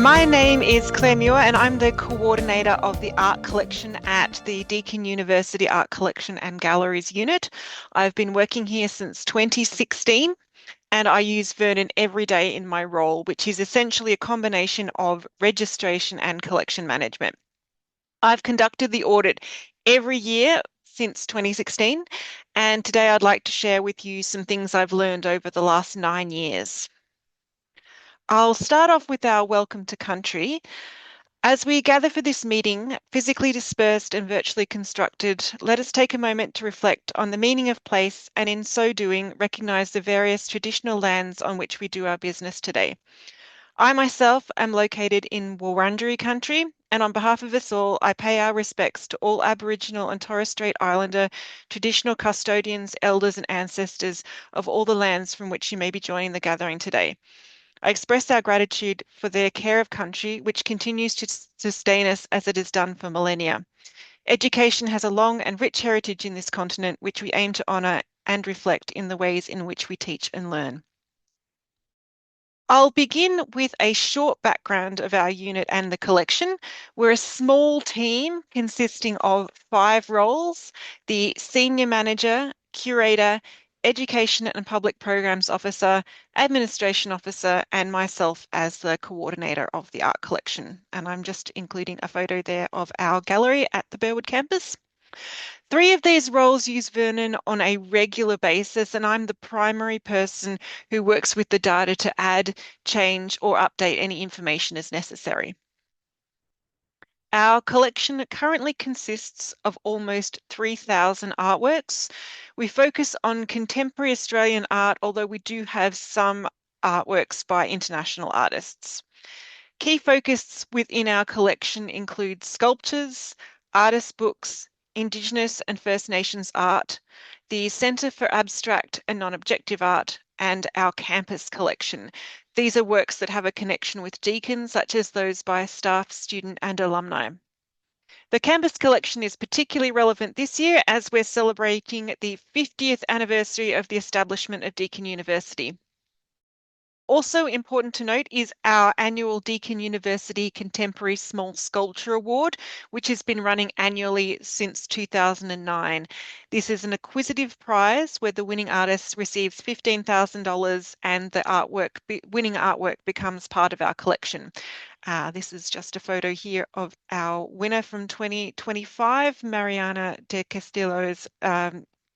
My name is Claire Muir and I'm the coordinator of the art collection at the Deakin University Art Collection and Galleries unit. I've been working here since 2016 and I use Vernon every day in my role, which is essentially a combination of registration and collection management. I've conducted the audit every year since 2016, and today I'd like to share with you some things I've learned over the last 9 years. I'll start off with our welcome to country. As we gather for this meeting, physically dispersed and virtually constructed, let us take a moment to reflect on the meaning of place and in so doing, recognise the various traditional lands on which we do our business today. I myself am located in Wurundjeri country, and on behalf of us all, I pay our respects to all Aboriginal and Torres Strait Islander traditional custodians, elders and ancestors of all the lands from which you may be joining the gathering today. I express our gratitude for their care of country, which continues to sustain us as it has done for millennia. Education has a long and rich heritage in this continent, which we aim to honour and reflect in the ways in which we teach and learn. I'll begin with a short background of our unit and the collection. We're a small team consisting of 5 roles: the Senior Manager, Curator, Education and Public Programs Officer, Administration Officer, and myself as the coordinator of the art collection. And I'm just including a photo there of our gallery at the Burwood campus. 3 of these roles use Vernon on a regular basis, and I'm the primary person who works with the data to add, change, or update any information as necessary. Our collection currently consists of almost 3,000 artworks. We focus on contemporary Australian art, although we do have some artworks by international artists. Key focus within our collection include sculptures, artist books, Indigenous and First Nations art, the Centre for Abstract and Non-Objective Art, and our campus collection. These are works that have a connection with Deakin, such as those by staff, student and alumni. The campus collection is particularly relevant this year as we're celebrating the 50th anniversary of the establishment of Deakin University. Also important to note is our annual Deakin University Contemporary Small Sculpture Award, which has been running annually since 2009. This is an acquisitive prize where the winning artist receives $15,000 and the winning artwork becomes part of our collection. This is just a photo here of our winner from 2025, Mariana de Castillo's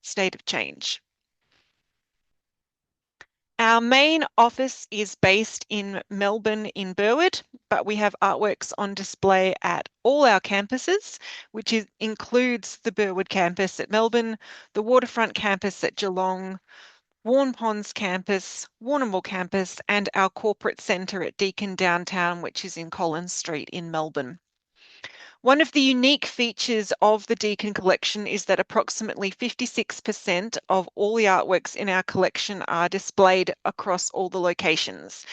State of Change. Our main office is based in Melbourne in Burwood, but we have artworks on display at all our campuses, which includes the Burwood campus at Melbourne, the Waterfront campus at Geelong, Warn Ponds campus, Warrnambool campus, and our corporate centre at Deakin Downtown, which is in Collins Street in Melbourne. One of the unique features of the Deakin collection is that approximately 56% of all the artworks in our collection are displayed across all the locations,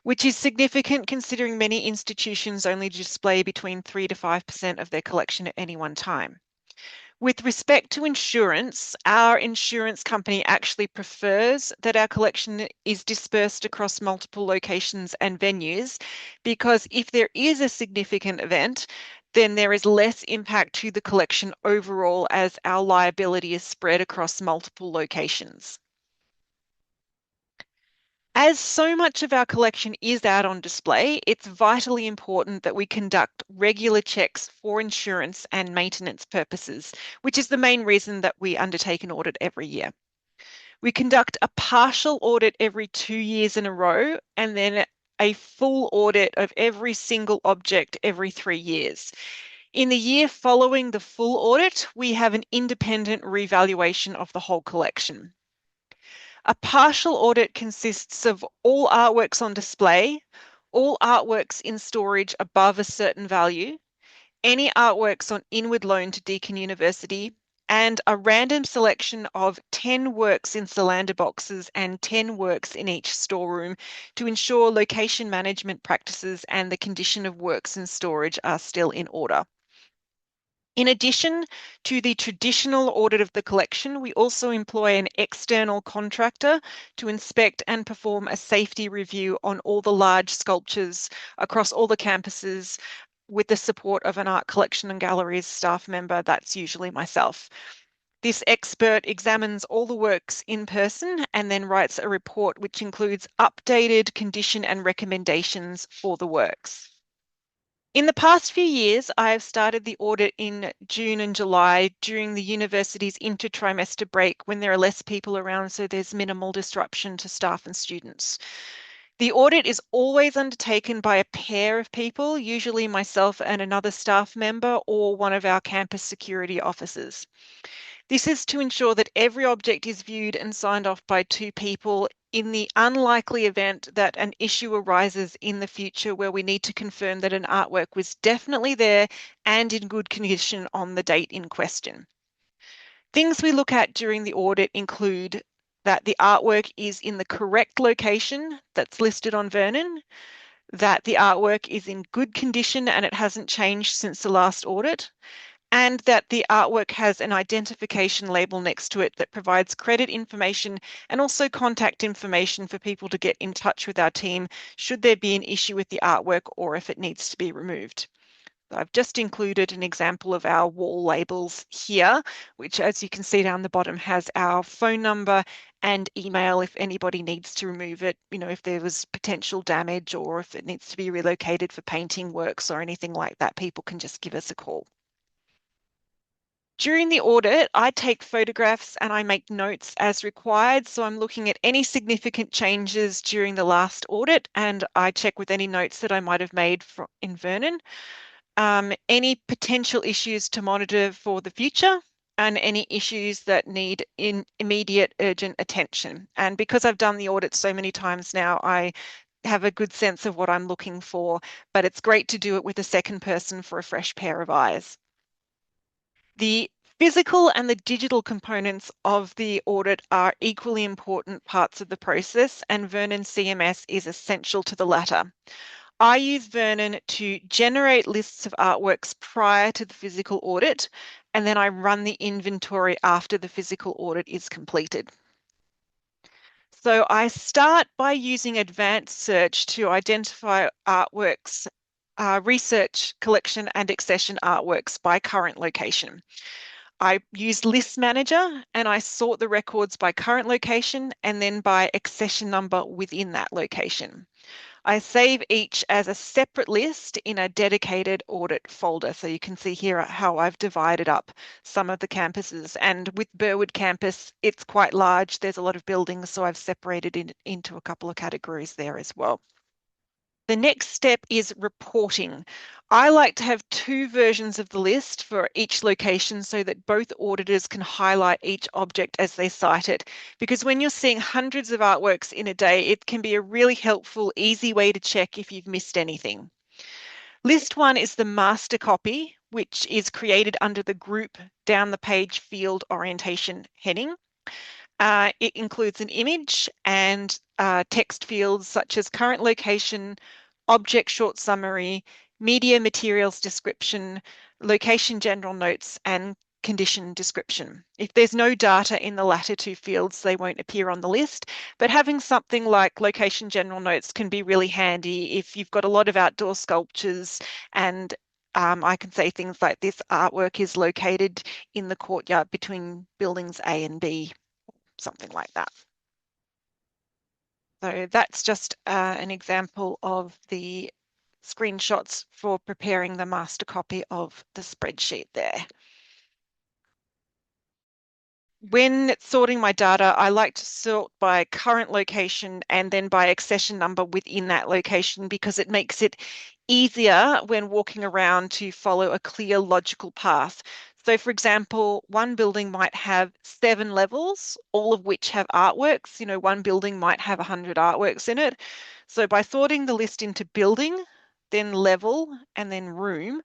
which is significant considering many institutions only display between 3 to 5% of their collection at any one time. With respect to insurance, our insurance company actually prefers that our collection is dispersed across multiple locations and venues, because if there is a significant event, then there is less impact to the collection overall as our liability is spread across multiple locations. As so much of our collection is out on display, it's vitally important that we conduct regular checks for insurance and maintenance purposes, which is the main reason that we undertake an audit every year. We conduct a partial audit every 2 years in a row, and then a full audit of every single object every 3 years. In the year following the full audit, we have an independent revaluation of the whole collection. A partial audit consists of all artworks on display, all artworks in storage above a certain value, any artworks on inward loan to Deakin University, and a random selection of 10 works in Solander boxes and 10 works in each storeroom to ensure location management practices and the condition of works in storage are still in order. In addition to the traditional audit of the collection, we also employ an external contractor to inspect and perform a safety review on all the large sculptures across all the campuses with the support of an art collection and galleries staff member. That's usually myself. This expert examines all the works in person and then writes a report which includes updated condition and recommendations for the works. In the past few years, I have started the audit in June and July during the university's inter-trimester break when there are less people around, so there's minimal disruption to staff and students. The audit is always undertaken by a pair of people, usually myself and another staff member or one of our campus security officers. This is to ensure that every object is viewed and signed off by two people in the unlikely event that an issue arises in the future where we need to confirm that an artwork was definitely there and in good condition on the date in question. Things we look at during the audit include that the artwork is in the correct location that's listed on Vernon, that the artwork is in good condition and it hasn't changed since the last audit, and that the artwork has an identification label next to it that provides credit information and also contact information for people to get in touch with our team should there be an issue with the artwork or if it needs to be removed. I've just included an example of our wall labels here, which, as you can see down the bottom, has our phone number and email if anybody needs to remove it, if there was potential damage or if it needs to be relocated for painting works or anything like that, people can just give us a call. During the audit, I take photographs and I make notes as required. So I'm looking at any significant changes during the last audit and I check with any notes that I might have made in Vernon, any potential issues to monitor for the future and any issues that need immediate urgent attention. And because I've done the audit so many times now, I have a good sense of what I'm looking for, but it's great to do it with a second person for a fresh pair of eyes. The physical and the digital components of the audit are equally important parts of the process, and Vernon CMS is essential to the latter. I use Vernon to generate lists of artworks prior to the physical audit, and then I run the inventory after the physical audit is completed. So I start by using advanced search to identify artworks, research, collection, and accession artworks by current location. I use List Manager and I sort the records by current location and then by accession number within that location. I save each as a separate list in a dedicated audit folder. So you can see here how I've divided up some of the campuses. And with Burwood campus, it's quite large. There's a lot of buildings, so I've separated it into a couple of categories there as well. The next step is reporting. I like to have two versions of the list for each location so that both auditors can highlight each object as they cite it. Because when you're seeing hundreds of artworks in a day, it can be a really helpful, easy way to check if you've missed anything. List 1 is the master copy, which is created under the group down the page field orientation heading. It includes an image and text fields such as current location, object short summary, media materials description, location general notes, and condition description. If there's no data in the latter two fields, they won't appear on the list, but having something like location general notes can be really handy if you've got a lot of outdoor sculptures and I can say things like this artwork is located in the courtyard between buildings A and B, something like that. So that's just an example of the screenshots for preparing the master copy of the spreadsheet there. When sorting my data, I like to sort by current location and then by accession number within that location because it makes it easier when walking around to follow a clear logical path. So for example, one building might have 7 levels, all of which have artworks. One building might have 100 artworks in it. So by sorting the list into building, then level, and then room,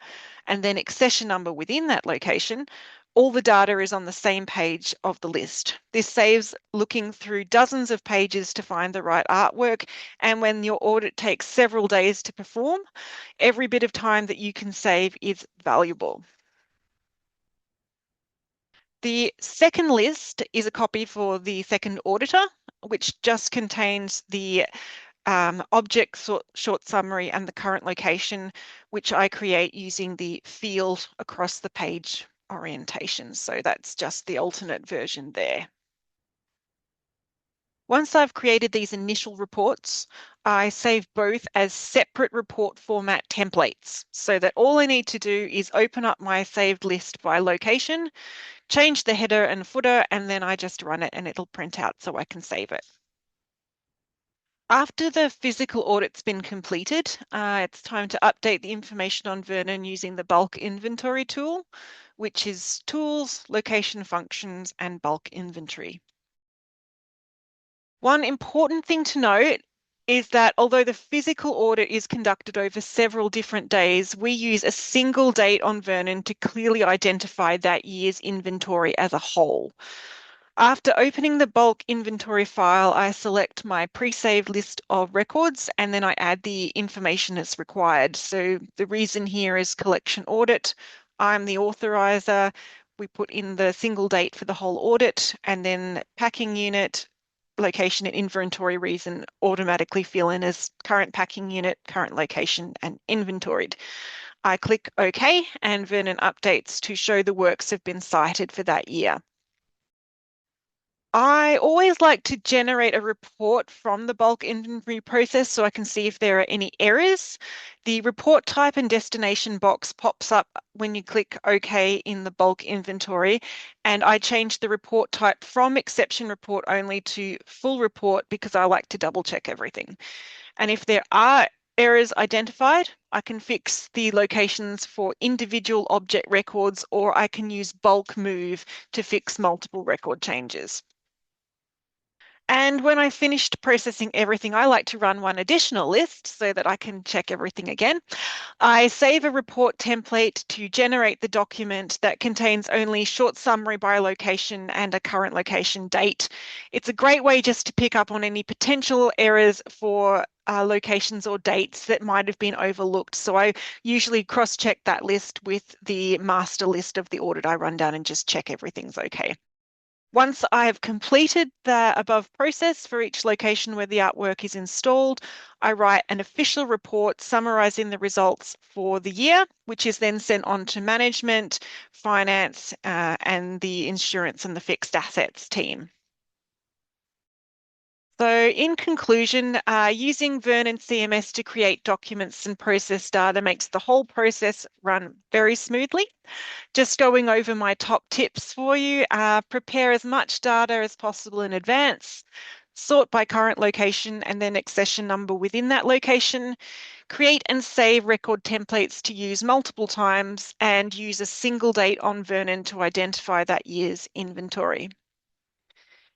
and then accession number within that location, all the data is on the same page of the list. This saves looking through dozens of pages to find the right artwork. And when your audit takes several days to perform, every bit of time that you can save is valuable. The second list is a copy for the second auditor, which just contains the object short summary and the current location, which I create using the field across the page orientation. So that's just the alternate version there. Once I've created these initial reports, I save both as separate report format templates so that all I need to do is open up my saved list by location, change the header and footer, and then I just run it and it'll print out so I can save it. After the physical audit's been completed, it's time to update the information on Vernon using the bulk inventory tool, which is tools, location functions, and bulk inventory. One important thing to note is that although the physical audit is conducted over several different days, we use a single date on Vernon to clearly identify that year's inventory as a whole. After opening the bulk inventory file, I select my pre-saved list of records and then I add the information that's required. So the reason here is collection audit. I'm the authorizer. We put in the single date for the whole audit, and then packing unit, location, and inventory reason automatically fill in as current packing unit, current location, and inventoried. I click OK, and Vernon updates to show the works have been cited for that year. I always like to generate a report from the bulk inventory process so I can see if there are any errors. The report type and destination box pops up when you click OK in the bulk inventory, and I change the report type from exception report only to full report because I like to double check everything. And if there are errors identified, I can fix the locations for individual object records, or I can use bulk move to fix multiple record changes. And when I finished processing everything, I like to run one additional list so that I can check everything again. I save a report template to generate the document that contains only short summary by location and a current location date. It's a great way just to pick up on any potential errors for locations or dates that might have been overlooked. So I usually cross-check that list with the master list of the audit I run down and just check everything's okay. Once I have completed the above process for each location where the artwork is installed, I write an official report summarising the results for the year, which is then sent on to management, finance, and the insurance and the fixed assets team. So in conclusion, using Vernon CMS to create documents and process data makes the whole process run very smoothly. Just going over my top tips for you, prepare as much data as possible in advance, sort by current location and then accession number within that location, create and save record templates to use multiple times, and use a single date on Vernon to identify that year's inventory.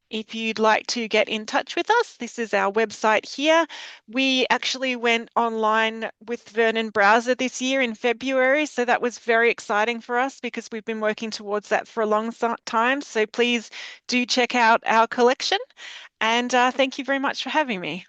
If you'd like to get in touch with us, this is our website here. We actually went online with Vernon Browser this year in February, so that was very exciting for us because we've been working towards that for a long time. So please do check out our collection, and thank you very much for having me.